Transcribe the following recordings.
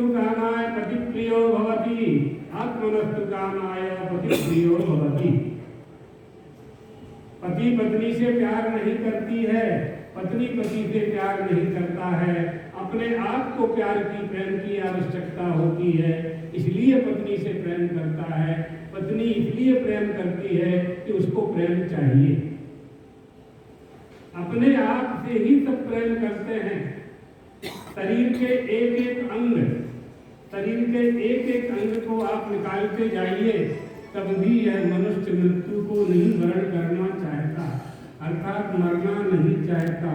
आत्मनस्तु कामाय पतिप्रियो भवति, आत्मनस्तु कामाय पतिप्रियो भवति। पति पत्नी से प्यार नहीं करती है, पत्नी पति से प्यार नहीं करता है, अपने आप को प्यार की प्रेम की आवश्यकता होती है, इसलिए पत्नी से प्रेम करता है। पत्नी इसलिए प्रेम करती है कि उसको प्रेम चाहिए। अपने आप से ही सब प्रेम करते हैं। शरीर के एक एक अंग, शरीर के एक एक अंग को आप निकालते जाइए, तब भी यह मनुष्य मृत्यु को नहीं वर्ण करना चाहता, अर्थात मरना नहीं चाहता।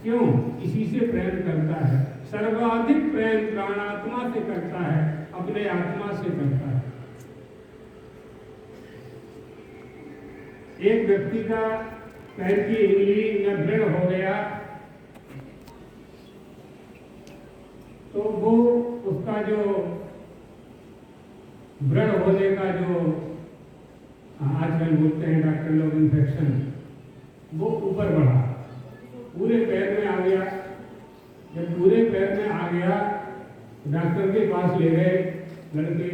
क्यों? इसी से प्रेम करता है। सर्वाधिक प्रेम प्राणात्मा से करता है, अपने आत्मा से करता है। एक व्यक्ति का पैर की उंगली में दृढ़ हो गया तो वो उसका जो दृढ़ होने का जो आजकल बोलते हैं डॉक्टर लोग इन्फेक्शन, वो ऊपर बढ़ा, पूरे पैर में आ गया। जब पूरे पैर में आ गया डॉक्टर के पास ले गए लड़के।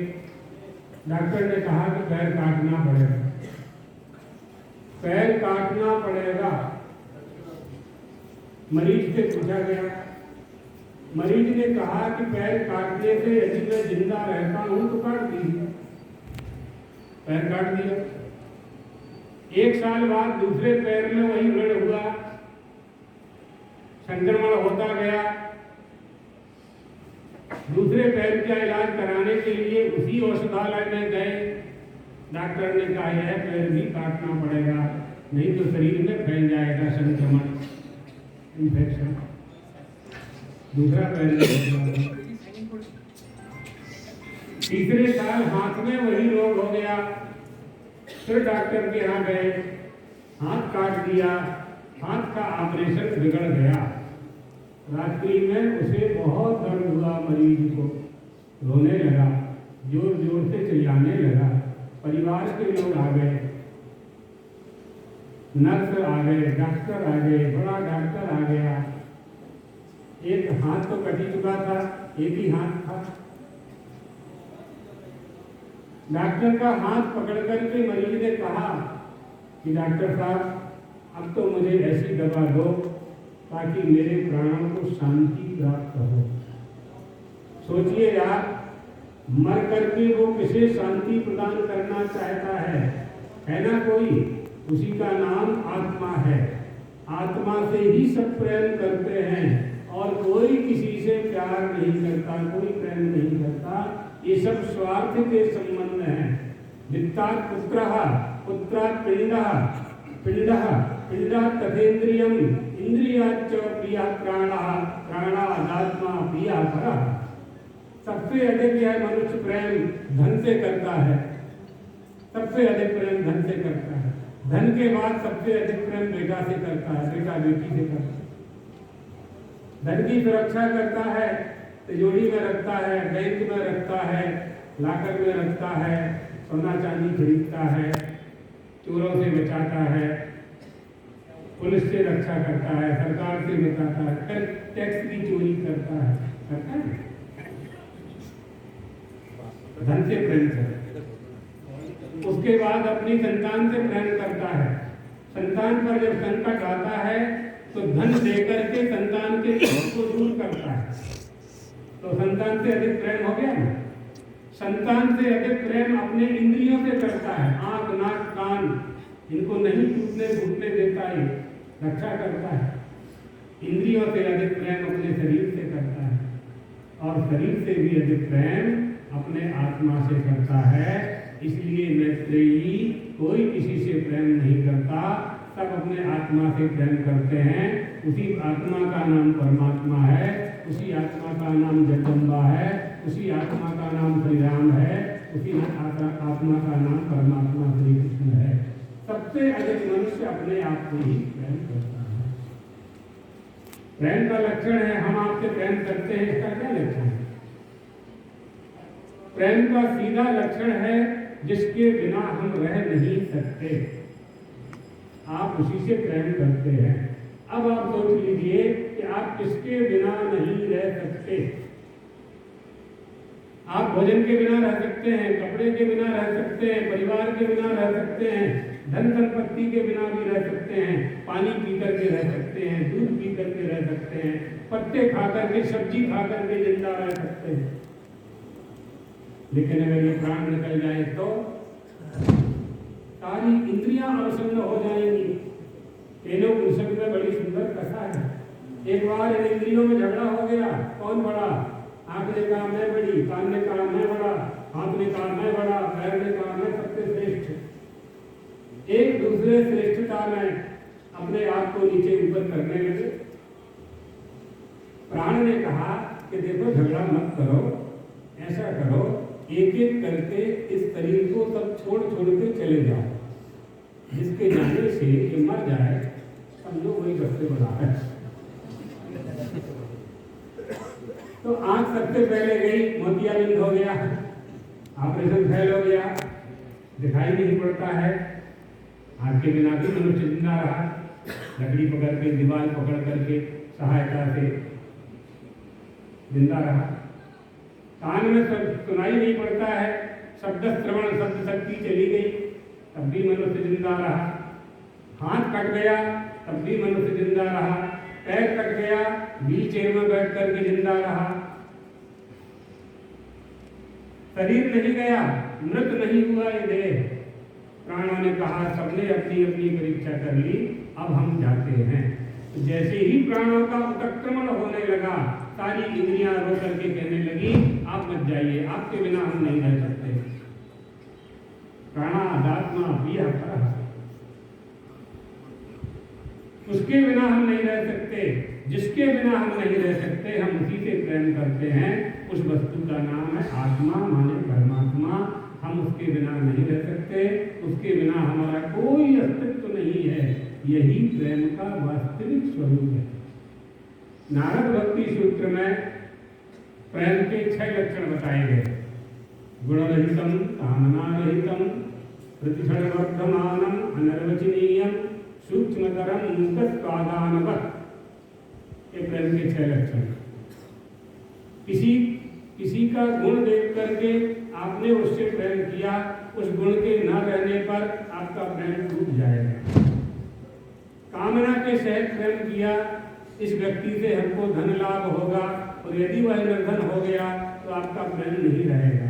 डॉक्टर ने कहा कि पैर काटना पड़ेगा, पैर काटना पड़ेगा। मरीज से पूछा गया, मरीज ने कहा कि पैर काटने से यदि मैं जिंदा रहता हूं तो काट दीजिए। पैर काट दिया। एक साल बाद दूसरे पैर में वही ब्लड हुआ, संक्रमण होता गया। दूसरे पैर का इलाज कराने के लिए उसी औषधालय में गए। डॉक्टर ने कहा यह पैर भी काटना पड़ेगा, नहीं तो शरीर में फैल जाएगा संक्रमण, इन्फेक्शन। दूसरा पैर। तीसरे साल हाथ में वही रोग हो गया, फिर डॉक्टर के यहाँ गए, हाथ काट दिया, हाथ का ऑपरेशन बिगड़ गया। रात्रि में उसे बहुत दर्द हुआ, मरीज को रोने लगा, जोर जोर से चिल्लाने लगा। परिवार के लोग आ गए, नर्स आ गए, डॉक्टर आ गए, बड़ा डॉक्टर आ गया। एक हाथ तो कटी चुका था, एक ही हाथ था। डॉक्टर का हाथ पकड़ करके मरीज ने कहा कि डॉक्टर साहब अब तो मुझे ऐसी दवा दो ताकि मेरे प्राणों को शांति प्राप्त हो। सोचिए यार, मर करके वो किसे शांति प्रदान करना चाहता है ना कोई? उसी का नाम आत्मा है। आत्मा से ही सब प्रेम करते हैं और कोई किसी से प्यार नहीं करता, कोई प्रेम नहीं करता। ये सब स्वार्थ के संबंध हैं। वित्तात् पुत्रः, पुत्रात् पिंडः, पिंडः पिंडात् तथेन्द्रियम्, इंद्रियाच्च प्रियः प्राणः, प्राणात् आत्मा प्रियः परः। सबसे अधिक यह मनुष्य प्रेम धन से करता है, सबसे अधिक प्रेम धन से करता है। धन के बाद सबसे अधिक प्रेम बेटा से करता है, बेटा बेटी से करता है। धन की सुरक्षा करता है, तिजोरी में रखता है, बैंक में रखता है, लाकर में रखता है, सोना चांदी खरीदता है, चोरों से बचाता है, पुलिस से रक्षा करता है, सरकार से बचाता है, टैक्स की चोरी करता है धन से प्रेम करता है। उसके बाद अपनी संतान से प्रेम करता है। संतान पर जब संकट आता है तो धन देकर के संतान के दुख को दूर करता है। तो संतान से अधिक प्रेम हो गया ना। संतान से अधिक प्रेम अपने इंद्रियों से करता है। आंख, नाक, कान, इनको नहीं टूटने फूटने देता है, रक्षा करता है। इंद्रियों से अधिक प्रेम अपने शरीर से करता है और शरीर से भी अधिक प्रेम अपने आत्मा से करता है। इसलिए मैत्रेयी कोई किसी से प्रेम नहीं करता, सब अपने आत्मा से प्रेम करते हैं। उसी आत्मा का नाम परमात्मा है, उसी आत्मा का नाम जगदम्बा है, उसी आत्मा का नाम श्री राम है, उसी आत्मा का नाम परमात्मा श्री कृष्ण है। सबसे अधिक मनुष्य अपने आप से ही प्रेम करता है। प्रेम का लक्षण है हम आपसे प्रेम करते हैं, इसका क्या लक्षण है? प्रेम का सीधा लक्षण है जिसके बिना हम रह नहीं सकते, आप उसी से प्रेम करते हैं। अब आप सोच लीजिए कि आप किसके बिना नहीं रह सकते। आप भोजन के बिना रह सकते हैं, कपड़े के बिना रह सकते हैं, परिवार के बिना रह सकते हैं, धन संपत्ति के बिना भी रह सकते हैं, पानी पी करके रह सकते हैं, दूध पी करके रह सकते हैं, पत्ते खा करके, सब्जी खा करके जिंदा रह सकते हैं। लेकिन अगर ये प्राण निकल जाए तो सारी इंद्रियां अवसन्न हो जाएंगी। तेनो पुरुषक में बड़ी सुंदर कथा है। एक बार इन इंद्रियों में झगड़ा हो गया, कौन बड़ा? आंख ने कहा मैं बड़ी, कान ने कहा मैं बड़ा, हाथ ने कहा मैं बड़ा, पैर ने कहा मैं सबसे श्रेष्ठ। एक दूसरे श्रेष्ठता में अपने आप को नीचे ऊपर करने लगे। प्राण ने कहा कि देखो झगड़ा मत करो, ऐसा करो, एक एक करके इस शरीर को सब छोड़ छोड़ के चले जाओ। जिसके जाने से ये मर जाए समझो वही सबसे बड़ा है। तो आंख सबसे पहले गई, मोतियाबिंद हो गया, ऑपरेशन फेल हो गया, दिखाई नहीं पड़ता है। आंख के बिना भी मनुष्य जिंदा रहा, लकड़ी पकड़ के, दीवार पकड़ करके सहायता से जिंदा रहा। कान में सब सुनाई नहीं पड़ता है, शब्द श्रवण शब्द शक्ति चली गई, तब भी मनुष्य जिंदा रहा। हाथ कट गया तब भी मनुष्य जिंदा रहा। पैर कट गया, व्हील चेयर में बैठ करके जिंदा रहा। शरीर नहीं गया, मृत नहीं हुआ ये देह। प्राणों ने कहा सबने अपनी अपनी परीक्षा कर ली, अब हम जाते हैं। तो जैसे ही प्राणों का उत्क्रमण होने लगा, सारी इंद्रियां रो करके कहने लगी आप मत जाइए, आपके बिना हम नहीं रह सकते। प्राणादात्मा पिया कर, उसके बिना हम नहीं रह सकते। जिसके बिना हम नहीं रह सकते, हम उसी से प्रेम करते हैं। उस वस्तु का नाम है आत्मा, माने परमात्मा। हम उसके बिना नहीं रह सकते, उसके बिना हमारा कोई अस्तित्व नहीं है। यही प्रेम का वास्तविक स्वरूप है। नारद भक्ति सूत्र में प्रेम के 6 लक्षण बताए गए। गुणरहितम, कामनारहितम, प्रतिक्षण वर्धमानम, अनर्वचनीयम, सूक्ष्मतरम मुक्तस्वादानवत्। ये प्रेम के 6 लक्षण। किसी का गुण देख करके आपने उससे प्रेम किया, उस गुण के न रहने पर आपका प्रेम टूट जाएगा। कामना के सहित प्रेम किया, इस व्यक्ति से हमको धन लाभ होगा, और यदि वह निर्धन हो गया तो आपका प्रेम नहीं रहेगा।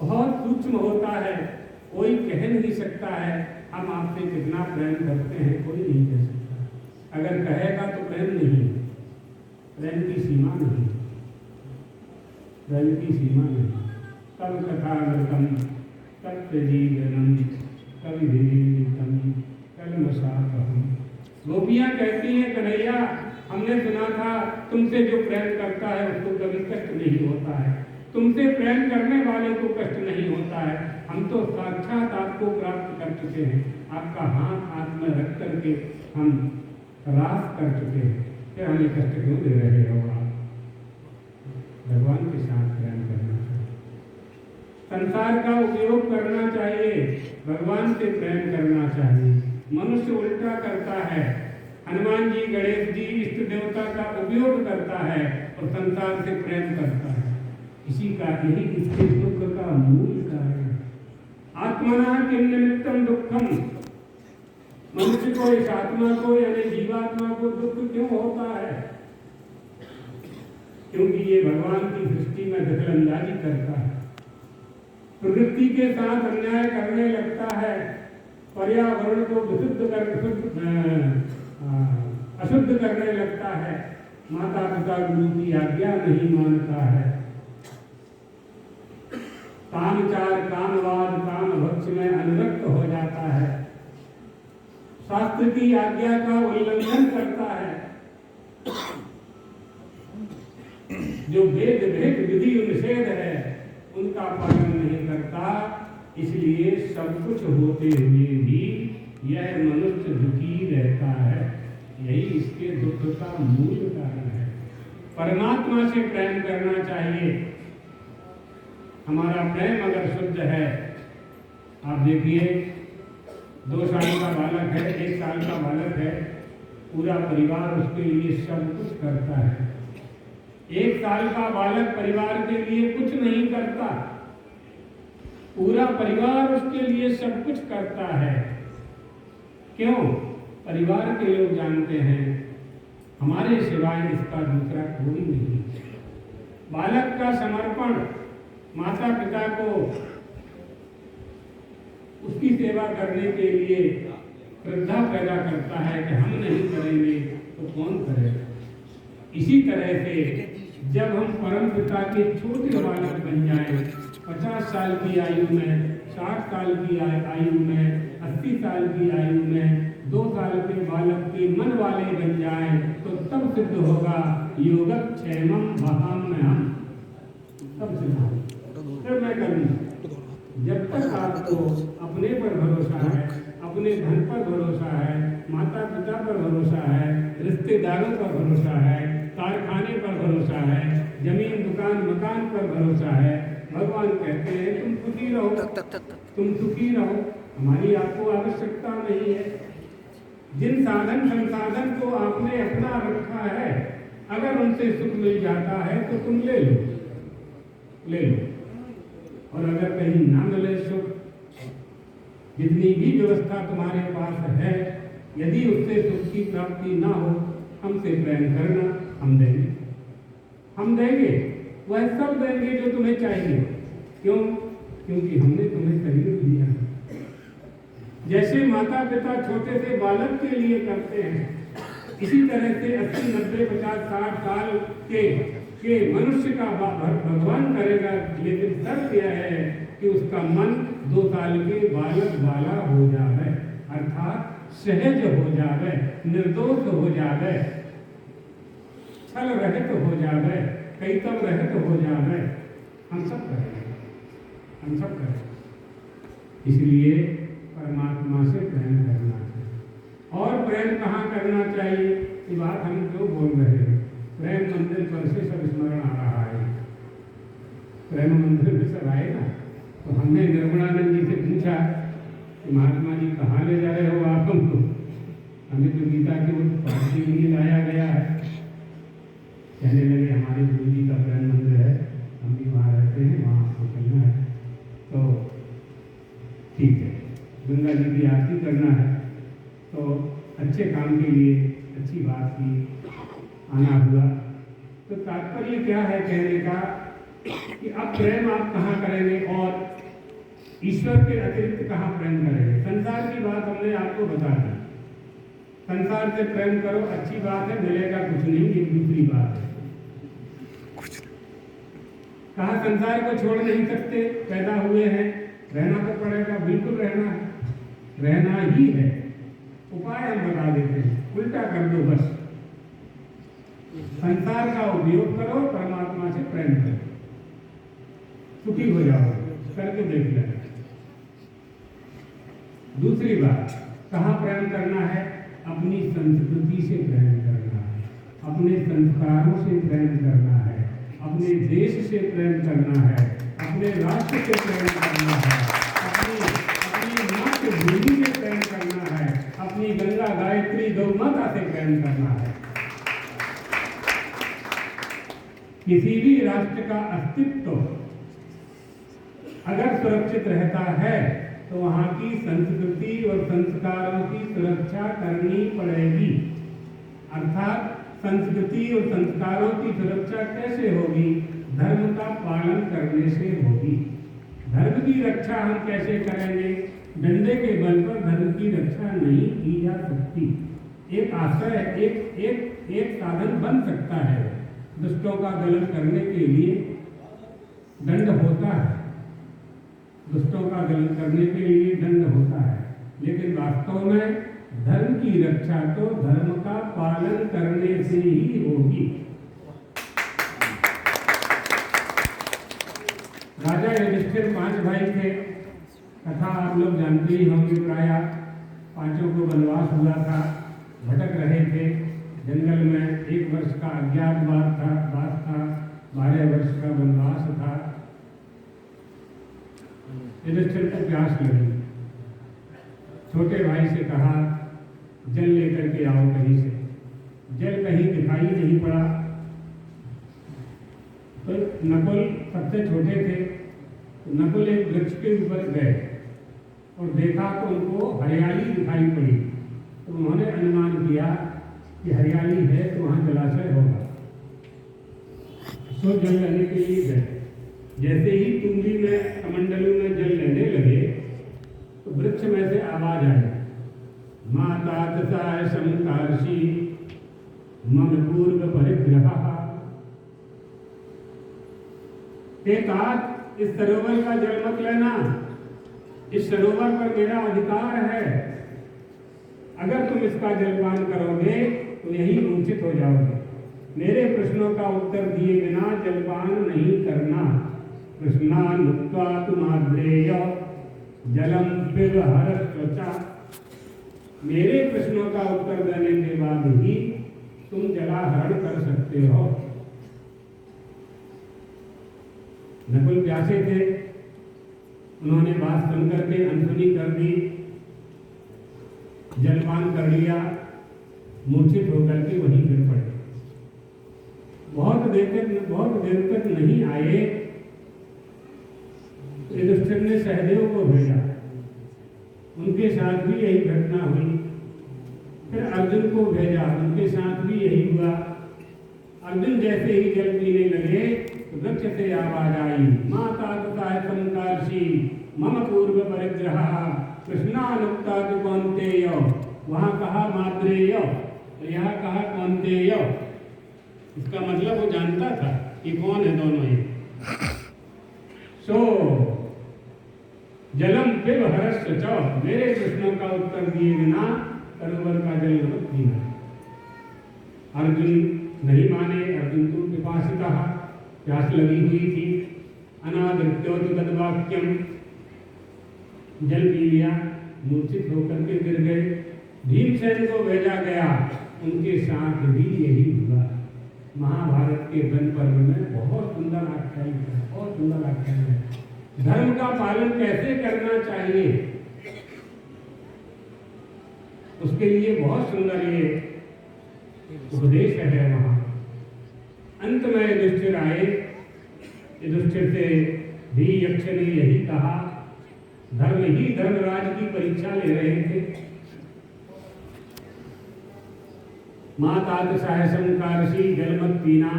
बहुत सूक्ष्म होता है, कोई कह नहीं सकता है हम आपसे कितना प्रेम करते हैं, कोई नहीं कह सकता। अगर कहेगा तो प्रेम नहीं, प्रेम की सीमा नहीं, प्रेम की सीमा नहीं। तब कथामृतम तत्व जीवनम कविभिरीतम कलमशापहम। गोपियाँ कहती हैं कन्हैया हमने सुना था तुमसे जो प्रेम करता है उसको कभी कष्ट नहीं होता है, तुमसे प्रेम करने वाले को कष्ट नहीं होता है। हम तो साक्षात आपको प्राप्त कर चुके हैं, आपका हाथ हाथ में रख करके हम रास कर चुके हैं, फिर हमें कष्ट क्यों दे रहे हो आप? भगवान के साथ प्रेम करना चाहिए, संसार का उपयोग करना चाहिए, भगवान से प्रेम करना चाहिए। मनुष्य उल्टा करता है, हनुमान जी, गणेश जी इष्ट देवता का उपयोग करता है और संसार से प्रेम करता है। इसी का यही इसके दुख का मूल कारण है। आत्मना किम निमित्तम दुखम। मनुष्य को, इस आत्मा को यानी जीवात्मा को दुख क्यों होता है? क्योंकि ये भगवान की सृष्टि में दखलंदाजी करता है, प्रकृति के साथ अन्याय करने लगता है, पर्यावरण को अशुद्ध करने लगता है, माता पिता गुरु की आज्ञा नहीं मानता है, कामचार, कामवाद, काम भक्ष में अनुरक्त हो जाता है, शास्त्र की आज्ञा का उल्लंघन करता है, जो वेद भेद विधि निषेध है उनका पालन नहीं करता। इसलिए सब कुछ होते हुए भी यह मनुष्य दुखी रहता है। यही इसके दुख का मूल कारण है। परमात्मा से प्रेम करना चाहिए। हमारा प्रेम अगर शुद्ध है, आप देखिए 2 साल का बालक है, 1 साल का बालक है, पूरा परिवार उसके लिए सब कुछ करता है। 1 साल का बालक परिवार के लिए कुछ नहीं करता, पूरा परिवार उसके लिए सब कुछ करता है। क्यों? परिवार के लोग जानते हैं हमारे सिवाय इसका दूसरा कोई नहीं। बालक का समर्पण माता पिता को उसकी सेवा करने के लिए श्रद्धा पैदा करता है कि हम नहीं करेंगे तो कौन करेगा। इसी तरह से जब हम परम पिता के छोटे बालक बन जाएं, 50 साल की आयु में, 60 साल की आयु में, 80 साल की आयु में 2 साल के बालक के मन वाले बन जाएं, तो तब सिद्ध होगा योगक्षेमम वहाम्यहम्, तब सिद्ध होगा। फिर मैं करूँगा। जब तक आपको अपने पर भरोसा है, अपने धन पर भरोसा है, माता पिता पर भरोसा है, रिश्तेदारों पर भरोसा है, कारखाने पर भरोसा है, जमीन दुकान मकान पर भरोसा है, भगवान कहते हैं तुम सुखी रहो, तुम सुखी रहो, हमारी आपको आवश्यकता नहीं है। जिन साधन संसाधन को आपने अपना रखा है, अगर उनसे सुख मिल जाता है तो तुम ले लो, ले लो। और अगर कहीं ना मिले सुख, जितनी भी व्यवस्था तुम्हारे पास है, यदि उससे सुख की प्राप्ति ना हो, हमसे प्रेम करना, हम देंगे, हम देंगे, वह सब देंगे जो तुम्हें चाहिए। क्यों? क्योंकि हमने तुम्हें शरीर दिया है। जैसे माता पिता छोटे से बालक के लिए करते हैं, इसी तरह से 80, 90, 50, 60 साल के मनुष्य का भगवान करेगा। लेकिन शर्त यह है कि उसका मन 2 साल के बालक वाला हो जाए, अर्थात सहज हो जाए, निर्दोष हो जाए, छल रहित हो जाए, कैतव रहित हो जाए। हम सब करेंगे, हम सब करेंगे। इसलिए परमात्मा से प्रेम करना चाहिए। और प्रेम कहाँ करना चाहिए? ये बात हम क्यों बोल रहे हैं? प्रेम मंदिर पर से सब स्मरण आ रहा है। प्रेम मंदिर में सब आए ना, तो हमने निर्गुणानंद जी से पूछा कि महात्मा जी कहाँ ले जा रहे हो आप हमको? हमें तो गीता के वो पाठ के लिए लाया गया है। कहने लगे हमारे गुरु जी का प्रेम मंदिर है, हम भी वहाँ रहते हैं, वहाँ आपको चलना है। तो ठीक है, गंगा जी की आरती करना है, तो अच्छे काम के लिए अच्छी बात की आना हुआ। तो तात्पर्य क्या है कहने का कि अब प्रेम आप कहाँ करेंगे और ईश्वर के अतिरिक्त कहाँ प्रेम करेंगे? संसार की बात हमने आपको बता दी। संसार से प्रेम करो, अच्छी बात है, मिलेगा कुछ नहीं, ये दूसरी बात है। कहा संसार को छोड़ नहीं सकते, पैदा हुए हैं, रहना तो पड़ेगा, बिल्कुल रहना है, रहना ही है। उपाय हम बता देते हैं, उल्टा कर दो बस। संसार का उपयोग करो, परमात्मा से प्रेम करो, सुखी हो जाओ, करके देख लेना। दूसरी बात, कहाँ प्रेम करना है? अपनी संस्कृति से प्रेम करना है, अपने संस्कारों से प्रेम करना है, अपने देश से प्रेम करना है, अपने राष्ट्र से प्रेम करना है, अपनी मातृभूमि से प्रेम करना है, अपनी गंगा गायत्री गौ माता से प्रेम करना है। किसी भी राष्ट्र का अस्तित्व अगर सुरक्षित रहता है तो वहाँ की संस्कृति और संस्कारों की सुरक्षा करनी पड़ेगी। अर्थात संस्कृति और संस्कारों की सुरक्षा कैसे होगी? धर्म का पालन करने से होगी। धर्म की रक्षा हम कैसे करेंगे? डंडे के बल पर धर्म की रक्षा नहीं की जा सकती। एक आश्रय, एक साधन बन सकता है दुष्टों का दलन करने के लिए, दंड होता है, दुष्टों का दलन करने के लिए दंड होता है, लेकिन वास्तव में धर्म की रक्षा तो धर्म का पालन करने से ही होगी। राजा युधिष्ठिर 5 भाई थे, कथा आप लोग जानते ही होंगे। प्राय 5 को वनवास हुआ था, भटक रहे थे जंगल में। 1 वर्ष का अज्ञातवास था, 12 वर्ष का वनवास था। युधिष्ठिर को प्यास लगी, छोटे भाई से कहा जल लेकर के आओ कहीं से। जल कहीं दिखाई नहीं पड़ा, तो नकुल सबसे छोटे थे, तो नकुल एक वृक्ष के ऊपर गए और देखा तो उनको हरियाली दिखाई पड़ी। तो उन्होंने अनुमान किया कि हरियाली है तो वहाँ जलाशय होगा, सो जल लेने के लिए गए। जैसे ही तुंगी में कमंडलू में जल लेने लगे तो वृक्ष में से आवाज आई, माता तथा शंकार्षि मम पूर्व परिग्रह। तात इस सरोवर का जल मत लेना, इस सरोवर पर मेरा अधिकार है। अगर तुम इसका जलपान करोगे तो यही मूर्छित हो जाओगे। मेरे प्रश्नों का उत्तर दिए बिना जलपान नहीं करना। प्रश्नानुक्त्वा तुमाद्रेय जलम पिबहर त्वचा। मेरे प्रश्नों का उत्तर देने के बाद ही तुम जलाहरण कर सकते हो। नकुल प्यासे थे, उन्होंने बात सुनकर के अनसुनी कर दी, जलपान कर लिया, मूर्छित होकर के वहीं गिर पड़े। बहुत देर तक नहीं आए। युधिष्ठिर ने सहदेव को भेजा, उनके साथ भी यही घटना हुई। फिर अर्जुन को भेजा, उनके साथ भी यही हुआ। अर्जुन जैसे ही जल पीने लगे तो वृक्ष से आवाज आई, माता तथा संकार्षि मम पूर्व परिग्रह कृष्णानुक्ता तु कौन्तेय। वहां कहा माद्रेय, यहाँ कहा कौन्तेय। इसका मतलब वो जानता था कि कौन है दोनों ये। सो जलम पिब हरस्य च, मेरे प्रश्नों का उत्तर दिए बिना सरोवर का जल मत पीना। अर्जुन नहीं माने। अर्जुन तो पिपासिता, प्यास लगी हुई थी। अनादृत्यो तु तद्वाक्यम, जल पी लिया, मूर्छित होकर के गिर गए। भीमसेन को भेजा गया, उनके साथ भी यही हुआ। महाभारत के वन पर्व में बहुत सुंदर आख्यान है, बहुत सुंदर आख्यान है। धर्म का पालन कैसे करना चाहिए, उसके लिए बहुत सुंदर ये उपदेश है वहां। अंत में युधिष्ठिर आए। युधिष्ठिर से भी यक्ष ने यही कहा। धर्म ही धर्मराज की परीक्षा ले रहे थे। माता तथा संकार्षि जल मत पीना,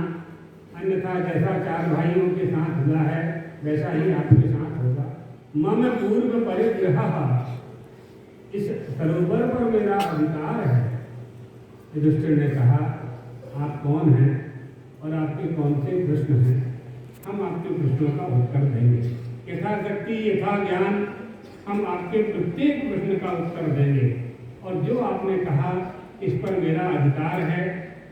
अन्यथा जैसा चार भाइयों के साथ हुआ है वैसा ही आपके साथ होगा। मम पूर्व परिग्रह, इस सरोवर पर मेरा अधिकार है। युधिष्ठिर ने कहा, आप कौन हैं और आपके कौन से प्रश्न हैं? हम आपके प्रश्नों का उत्तर देंगे। यथाशक्ति यथा ज्ञान हम आपके प्रत्येक प्रश्न का उत्तर देंगे। और जो आपने कहा इस पर मेरा अधिकार है,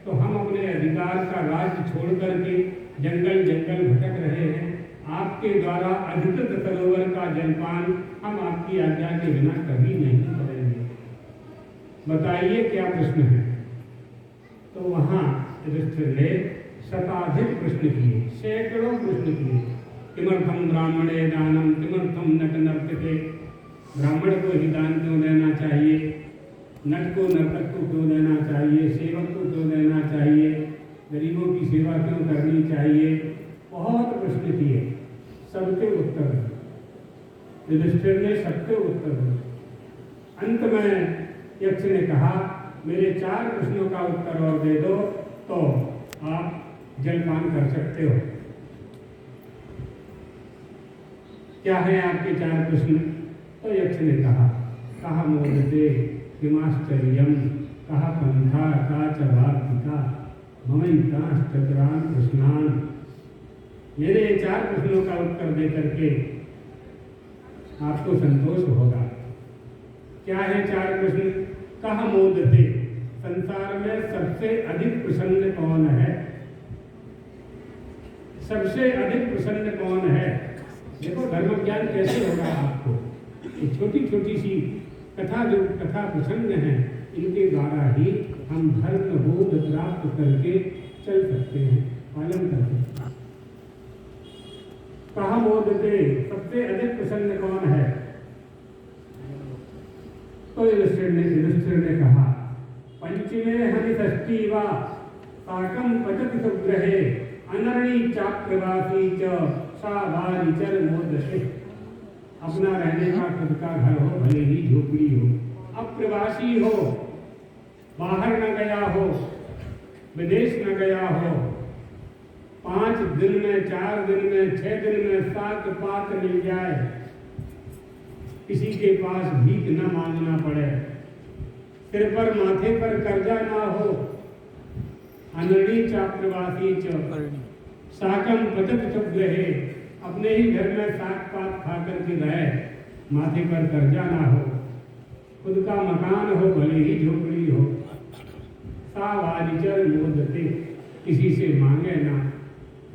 तो हम अपने अधिकार का राज्य छोड़ करके जंगल जंगल भटक रहे हैं। आपके द्वारा अधिकृत सरोवर का जलपान हम आपकी आज्ञा के बिना कभी नहीं करेंगे। बताइए क्या प्रश्न है? तो वहाँ युधिष्ठिर ने शताधिक प्रश्न किए, सैकड़ों प्रश्न किए। किमर्थम ब्राह्मणे दानम, किमर्थम नट नर्तके, ब्राह्मण को ही दान क्यों देना चाहिए, नट को नर्तक को क्यों देना चाहिए, सेवक को क्यों देना चाहिए, गरीबों की सेवा क्यों करनी चाहिए। बहुत प्रश्न किए, सबके उत्तर दिए। युधिष्ठिर ने सबके उत्तर दिए। अंत में यक्ष ने कहा, मेरे 4 प्रश्नों का उत्तर और दे दो तो आप जलपान कर सकते हो। क्या है आपके 4 प्रश्न? तो यक्ष ने कहा मोदते किमाश्चर्यम, कहा पंथा का च वार्तिका, ममैताश्चतुरान प्रश्नान। मेरे 4 प्रश्नों का उत्तर दे करके आपको संतोष होगा। क्या है 4 प्रश्न? कहा मोदते, संसार में सबसे अधिक प्रसन्न कौन है? सबसे अधिक प्रसन्न कौन है? देखो धर्म ज्ञान कैसे होगा आपको। ये छोटी छोटी सी कथा, जो कथा प्रसंग है, इनके द्वारा ही हम धर्म बोध प्राप्त करके चल सकते हैं, पालन कर सकते हैं। कहा मोदते, सबसे अधिक प्रसन्न कौन है? तो युधिष्ठिर ने कहा, पंचमे हनि षष्ठी वा साकं पचति सुग्रहे अनरणी चाप्रवासी च सावारी चर मोदते। अपना रहने का खुद का घर हो, भले ही झोपड़ी हो, अप्रवासी हो, बाहर न गया हो, विदेश न गया हो, 5 दिन में, 4 दिन में, 6 दिन में 7 पात मिल जाए, किसी के पास भीख न मांगना पड़े, सिर पर माथे पर कर्जा ना हो, अनरणी चाप्रवासी च साकम पचत चुग्रहे, अपने ही घर में साग पात खा करके रहे, माथे पर कर्जा ना हो, खुद का मकान हो, भले ही झोपड़ी हो, सावारिचर मोदते, किसी से मांगे ना,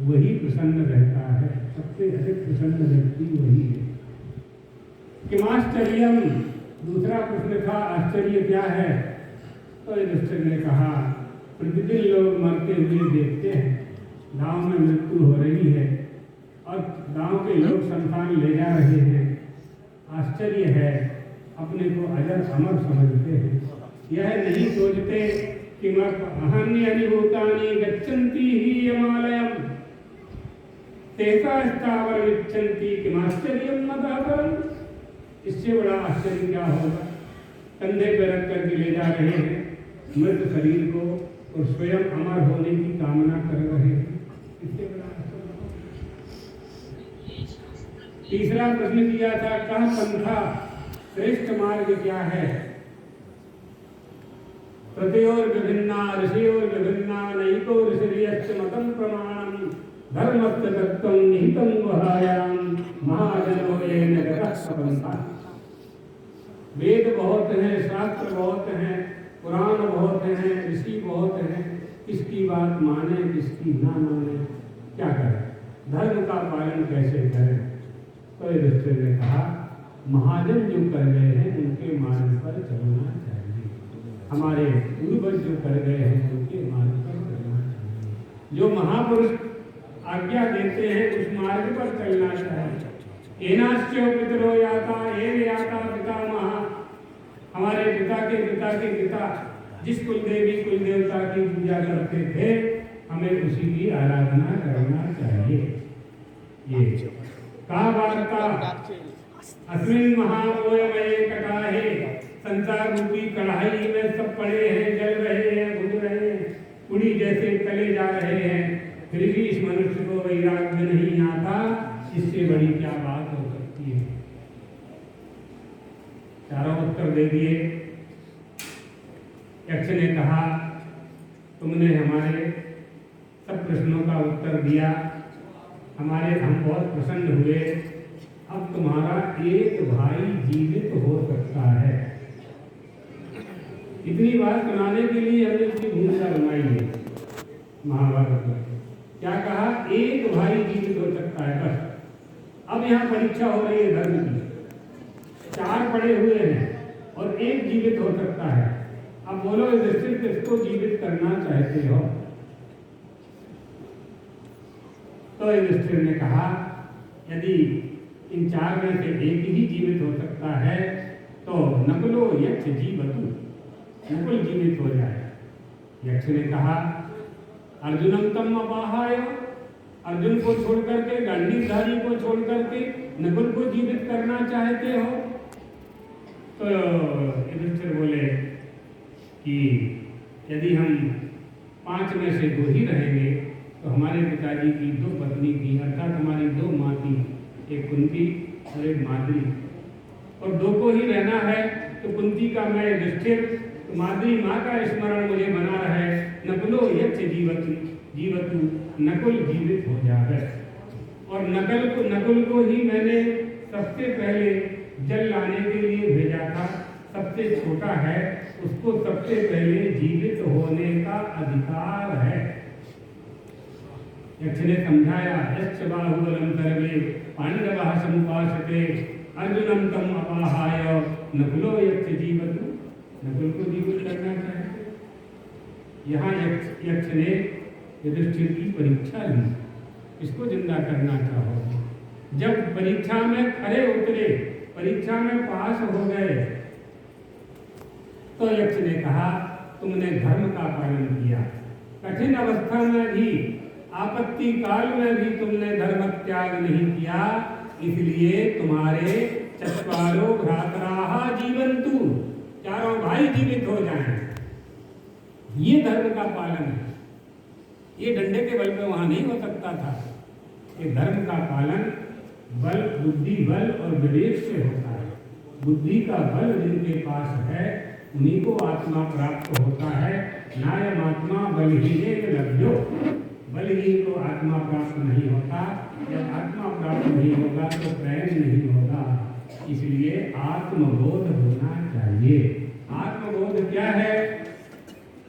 वही प्रसन्न रहता है। सबसे अधिक प्रसन्न व्यक्ति वही है। किमाश्चर्यम, दूसरा प्रश्न था आश्चर्य क्या है? तो युधिष्ठिर ने कहा प्रतिदिन लोग मरते हुए देखते हैं, गांव में मृत्यु हो रही है और गांव के लोग संतान ले जा रहे हैं। आश्चर्य है, अपने को अजर अमर समझते हैं, यह नहीं सोचते कि अहन्यनिभूतानि गच्छन्ति ही यमालयम तेसा स्थावर विच्छन्ति किमाश्चर्यम मदापरम। इससे बड़ा आश्चर्य क्या होगा? कंधे पर रख करके ले जा रहे हैं मृत शरीर को और स्वयं अमर होने की कामना कर रहे हैं, इससे बड़ा आश्चर्य। तीसरा प्रश्न किया था, कह पंथा, श्रेष्ठ मार्ग क्या है? प्रत्योर विभिन्ना ऋषियोर विभिन्ना नैको ऋषिर्यश्च मतम प्रमाणम धर्मस्य तत्त्वं निहितं गुहायां महाजनो येन गतः सपन्था। वेद बहुत हैं, शास्त्र बहुत हैं, पुराण बहुत हैं, ऋषि बहुत हैं, किसकी बात माने किसकी ना माने, क्या करें? धर्म का पालन कैसे करें? तो युधिष्ठिर ने कहा महाजन जो कर गए हैं उनके मार्ग पर चलना चाहिए, हमारे पूर्वज जो कर गए हैं उनके मार्ग पर चलना चाहिए, जो महापुरुष आज्ञा देते हैं उस मार्ग पर चलना चाहिए। एनाश्चो पितरो याता एव याता पितामह, हमारे पिता के पिता के पिता जिस कुल देवी कुल देवता की पूजा करते थे, हमें उसी की आराधना करना चाहिए। ये का वार्ता अस्मिन महामोयमये कटाहे, संसार रूपी कढ़ाई में सब पड़े हैं, जल रहे हैं, भून रहे हैं, पुड़ी जैसे तले जा रहे हैं, फिर भी इस मनुष्य को वैराग्य नहीं आता, इससे बड़ी क्या बात हो सकती है? चारों उत्तर दे दिए। यक्ष ने कहा तुमने हमारे सब प्रश्नों का उत्तर दिया, हम बहुत प्रसन्न हुए, अब तुम्हारा एक भाई जीवित हो सकता है। इतनी बात सुनाने के लिए हमने इसकी भूमिका बनाई है महाभारत में। क्या कहा? एक भाई जीवित हो सकता है, बस। अब यहाँ परीक्षा हो रही है धर्म की, 4 पड़े हुए हैं और एक जीवित हो सकता है। अब बोलो युधिष्ठिर किसको जीवित करना चाहते हो? तो युधिष्ठिर ने कहा यदि इन 4 में से एक ही जीवित हो सकता है तो नकुलो यक्ष जीवतु, नकुल जीवित हो जाए। यक्ष ने कहा अर्जुनम तम अपाहाय, अर्जुन को छोड़ करके, गांडीवधारी को छोड़ करके नकुल को जीवित करना चाहते हो? तो युधिष्ठिर बोले कि यदि हम 5 में से 2 ही रहेंगे तो हमारे पिताजी की 2 पत्नी थी, अर्थात हमारी 2 माँ थी, एक कुंती और एक माद्री, और 2 को ही रहना है तो कुंती का मैं युधिष्ठिर, तो माद्री माँ का स्मरण मुझे बना रहे, नकुलो यक्ष जीवतु, नकुल जीवित हो जाए। और नकुल को ही मैंने सबसे पहले जल लाने के लिए भेजा था, सबसे छोटा है, उसको सबसे पहले जीवित होने का अधिकार है। यक्ष ने समझाया यक्ष बाहुबलम सर्वे पांडवः समुपासते अर्जुनम तम अपाहाय नकुलो यक्ष जीवतु, नकुल को जीवित करना चाहिए। यहाँ यक्ष ने युधिष्ठिर की परीक्षा ली, इसको जिंदा करना चाहो। जब परीक्षा में खरे उतरे, परीक्षा में पास हो गए, तो यक्ष ने कहा तुमने धर्म का पालन किया, कठिन अवस्था में भी आपत्ति काल में भी तुमने धर्म त्याग नहीं किया, इसलिए तुम्हारे चत्वारो भ्रातराः जीवन्तु, चारों भाई जीवित हो जाएं। ये धर्म का पालन है। ये डंडे के बल पे वहां नहीं हो सकता था। ये धर्म का पालन बल, बुद्धि बल और विवेक से होता है। बुद्धि का बल जिनके पास है उन्हीं को आत्मा प्राप्त होता है। नायम आत्मा बलहीन लभ्यो, बलहीन को आत्मा प्राप्त नहीं होता। जब आत्मा प्राप्त नहीं होगा तो प्रेम नहीं होगा। इसलिए आत्मबोध होना चाहिए। आत्मबोध क्या है?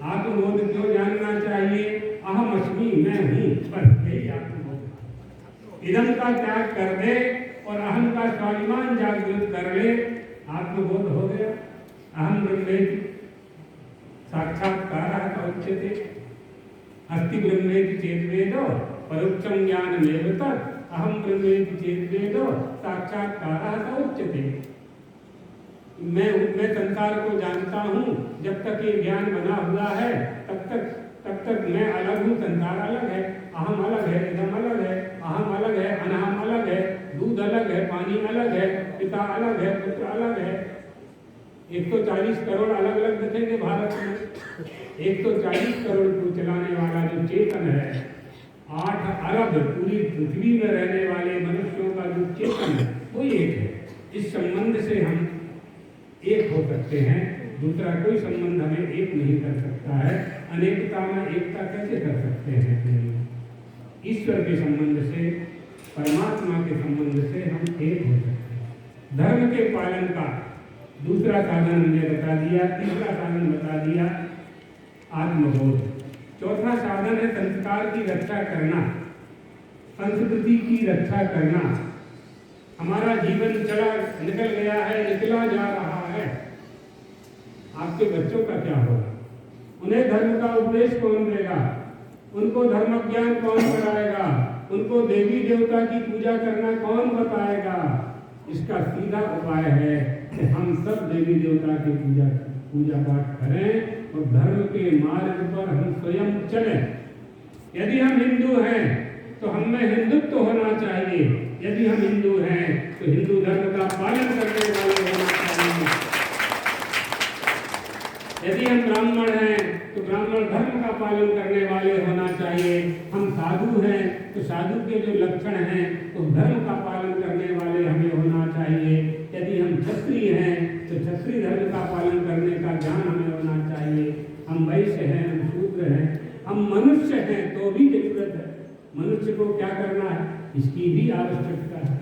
आत्मबोध क्यों जानना चाहिए? अहम अस्मि, मैं हूँ, बस यही आत्मबोध। इदम का त्याग कर दे और अहम का स्वाभिमान जागृत कर ले, आत्मबोध हो गया। अहम ब्रह्मेति साक्षात्कारः उच्यते। अस्ति ब्रह्मेति चेत् वेदो परोक्षं ज्ञानमेव तत्, अहम ब्रह्मेति चेत् वेदो साक्षात्कारः उच्यते। मैं संसार को जानता हूँ। जब तक ये ज्ञान बना हुआ है तब तक मैं अलग हूँ, संसार अलग है, अहम अलग है, इदम अलग है, अहम अलग है, अनाहम अलग है, दूध अलग है, पानी अलग है, पिता अलग है, पुत्र अलग है। 140 करोड़ अलग अलग दिखेंगे भारत में। 140 करोड़ को चलाने वाला जो चेतन है, 8 अरब पूरी पृथ्वी में रहने वाले मनुष्यों का जो चेतन है वो एक है। इस संबंध से हम एक हो सकते हैं, दूसरा कोई संबंध हमें एक नहीं कर सकता है। अनेकता में एकता कैसे कर सकते हैं? ईश्वर के संबंध से, परमात्मा के संबंध से हम एक हो सकते हैं। धर्म के पालन का दूसरा साधन हमने बता दिया, तीसरा साधन बता दिया आत्मबोध। चौथा साधन है संस्कार की रक्षा करना, संस्कृति की रक्षा करना। हमारा जीवन निकल गया है, निकला जा रहा है। आपके बच्चों का क्या होगा? उन्हें धर्म का उपदेश कौन देगा? उनको धर्म ज्ञान कौन कराएगा? उनको देवी देवता की पूजा करना कौन बताएगा? इसका सीधा उपाय है कि हम सब देवी देवता की पूजा पाठ करें और धर्म के मार्ग पर हम स्वयं चलें। यदि हम हिंदू हैं तो हम में हिंदुत्व होना चाहिए। यदि हम हिंदू हैं तो हिंदू धर्म का पालन करने वाले होना चाहिए। यदि हम ब्राह्मण हैं तो ब्राह्मण धर्म का पालन करने वाले होना चाहिए। हम साधु हैं तो साधु के जो लक्षण हैं तो धर्म का पालन करने वाले हमें होना चाहिए। यदि हम क्षत्रिय हैं तो क्षत्रिय धर्म का पालन करने का ज्ञान हमें होना चाहिए। हम वैश्य हैं, हम शूद्र हैं, हम मनुष्य हैं तो भी जरूरत है। मनुष्य को क्या करना है इसकी भी आवश्यकता है।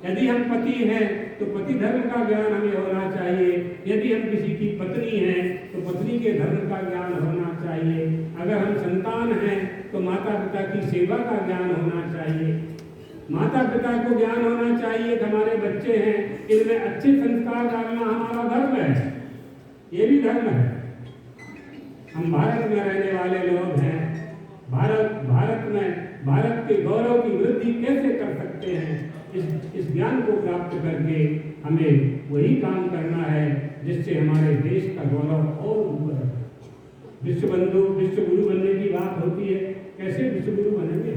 यदि हम पति हैं तो पति धर्म का ज्ञान हमें होना चाहिए। यदि हम किसी की पत्नी हैं तो पत्नी के धर्म का ज्ञान होना चाहिए। अगर हम संतान हैं तो माता पिता की सेवा का ज्ञान होना चाहिए। माता पिता को ज्ञान होना चाहिए कि हमारे बच्चे हैं, इनमें अच्छे संस्कार डालना हमारा धर्म है, ये भी धर्म है। हम भारत में रहने वाले लोग हैं। भारत में भारत के गौरव की वृद्धि कैसे कर सकते हैं? इस ज्ञान को प्राप्त करके हमें वही काम करना है जिससे हमारे देश का गौरव और ऊपर है। विश्व बंधु, विश्व गुरु बनने की बात होती है। कैसे विश्व गुरु बनेंगे?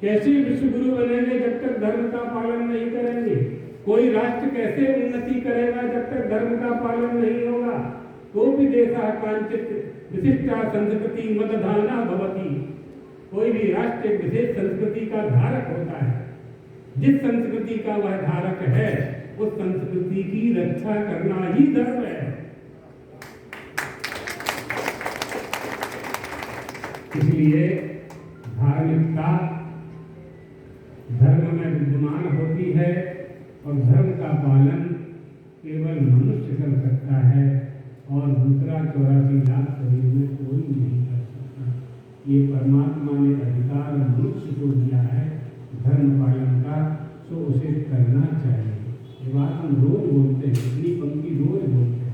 कैसे विश्व गुरु बनेंगे जब तक धर्म का पालन नहीं करेंगे? कोई राष्ट्र कैसे उन्नति करेगा जब तक धर्म का पालन नहीं होगा? कोपि देशः कांचित् विशिष्टा संस्कृति मदधाना भवति। कोई भी राष्ट्र एक विशेष संस्कृति का धारक होता है। जिस संस्कृति का वह धारक है उस संस्कृति की रक्षा करना ही धर्म है। इसलिए धार्मिकता धर्म में विद्यमान होती है और धर्म का पालन केवल मनुष्य कर सकता है और दूसरा 84 लाख शरीर में कोई नहीं कर सकता। ये परमात्मा ने अधिकार मनुष्य को दिया है धर्म पालन का, तो उसे करना चाहिए। ये बात हम रोज बोलते हैं, इतनी पंक्ति रोज बोलते हैं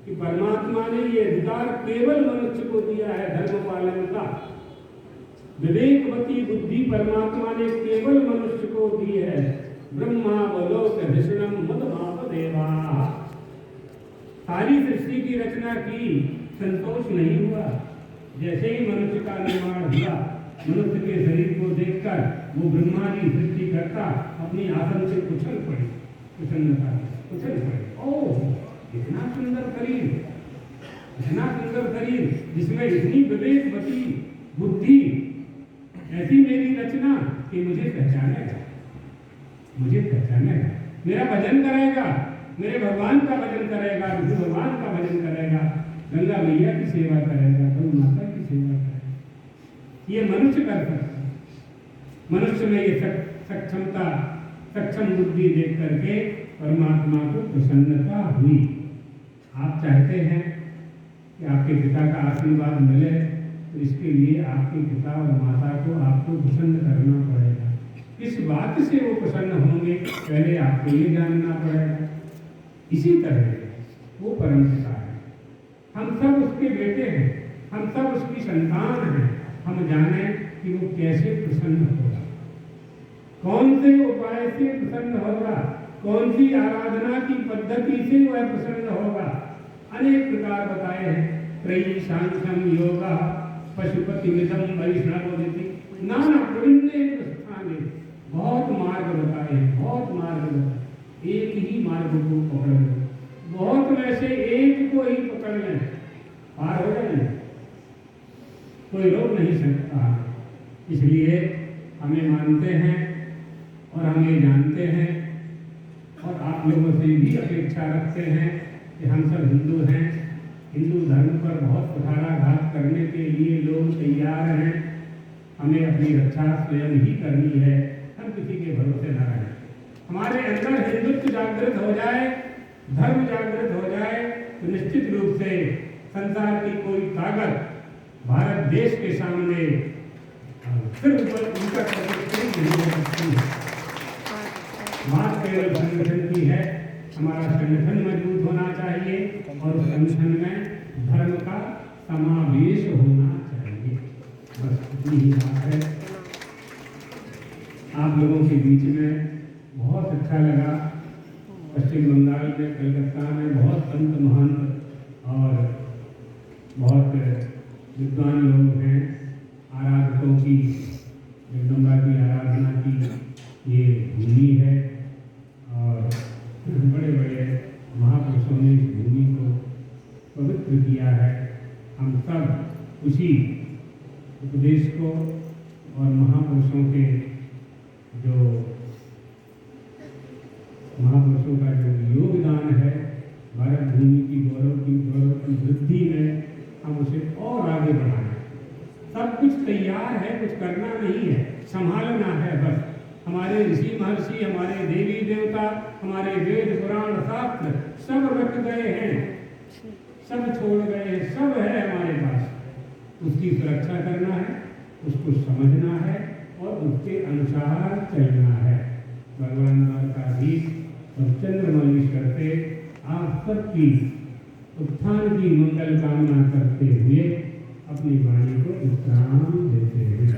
कि परमात्मा ने ये अधिकार केवल मनुष्य को दिया है धर्म पालन का। विवेकवती बुद्धि परमात्मा ने केवल मनुष्य को दी है। ब्रह्मा बलोक विष्णुम मदमाप देवा। सारी सृष्टि की रचना की, संतोष नहीं हुआ। जैसे ही मनुष्य का निर्माण हुआ मनुष्य के शरीर को देखकर वो ब्रह्मा जी सृष्टि करता अपनी आसन से उछल पड़े, प्रसन्नता उछल पड़े। ओह, इतना सुंदर शरीर, इतना सुंदर शरीर जिसमें इतनी विवेकवती बुद्धि, ऐसी मेरी रचना कि मुझे पहचानेगा, मुझे पहचानेगा, मेरा भजन करेगा, मेरे भगवान का भजन करेगा, विष्णु भगवान का भजन करेगा, गंगा मैया की सेवा करेगा, गौ माता की सेवा करेगा। ये मनुष्य कर सकता है। मनुष्य में ये सक्षमता, सक्षम बुद्धि देख करके परमात्मा को प्रसन्नता हुई। आप चाहते हैं कि आपके पिता का आशीर्वाद मिले, तो इसके लिए आपके पिता और माता को आपको प्रसन्न करना पड़ेगा। किस बात से वो प्रसन्न होंगे पहले आपको ये जानना पड़ेगा। इसी तरह वो परम पिता है, हम सब उसके बेटे हैं, हम सब उसकी संतान हैं। हम जाने कि वो कैसे प्रसन्न होगा, कौन से उपाय से प्रसन्न होगा, कौन सी आराधना की पद्धति से वह प्रसन्न होगा। अनेक प्रकार बताए हैं। त्रयी सांख्यम योगा पशुपति मिदम वैष्णवोदिति, नाना पुण्य स्थाने, बहुत मार्ग बताए हैं, बहुत मार्ग बताए। एक ही मार्ग को पकड़ लो, बहुत में से एक को ही पकड़ लें, पार हो जाए, कोई रोक नहीं सकता। इसलिए हमें मानते हैं और हम ये जानते हैं और आप लोगों से भी अपेक्षा रखते हैं कि हम सब हिंदू हैं। हिंदू धर्म पर बहुत कुठाराघात करने के लिए लोग तैयार हैं। हमें अपनी रक्षा स्वयं ही करनी है, हम किसी के भरोसे न रहें। हमारे अंदर हिंदुत्व जागृत हो जाए, धर्म जागृत हो जाए, तो निश्चित रूप से संसार की कोई ताकत भारत देश के सामने सिर्फ उनका नहीं हो सकती है। बात केवल संगठन की है। हमारा संगठन मजबूत होना चाहिए और उस संगठन में धर्म का समावेश होना चाहिए। बस इतनी ही बात है। आप लोगों के बीच में बहुत अच्छा लगा। पश्चिम बंगाल में, कलकत्ता में बहुत संत महंत और बहुत विद्वान लोग हैं। आराधकों की, जगदम्बा की आराधना की ये भूमि है और बड़े बड़े महापुरुषों ने इस भूमि को पवित्र किया है। हम सब उसी उपदेश को और महापुरुषों के महापुरुषों का जो योगदान है भारत भूमि की गौरव की वृद्धि में, हम उसे और आगे बढ़ाएं। सब कुछ तैयार है, कुछ करना नहीं है, संभालना है बस। हमारे ऋषि महर्षि, हमारे देवी देवता, हमारे वेद पुराण शास्त्र सब रख गए हैं, सब छोड़ गए हैं, सब है हमारे पास। उसकी सुरक्षा करना है, उसको समझना है और उसके अनुसार चलना है। भगवान द्वारकाधीश और चंद्रमौलीश्वर से आप सबकी उत्थान की मंगल कामना करते हुए अपनी वाणी को विश्राम देते हैं।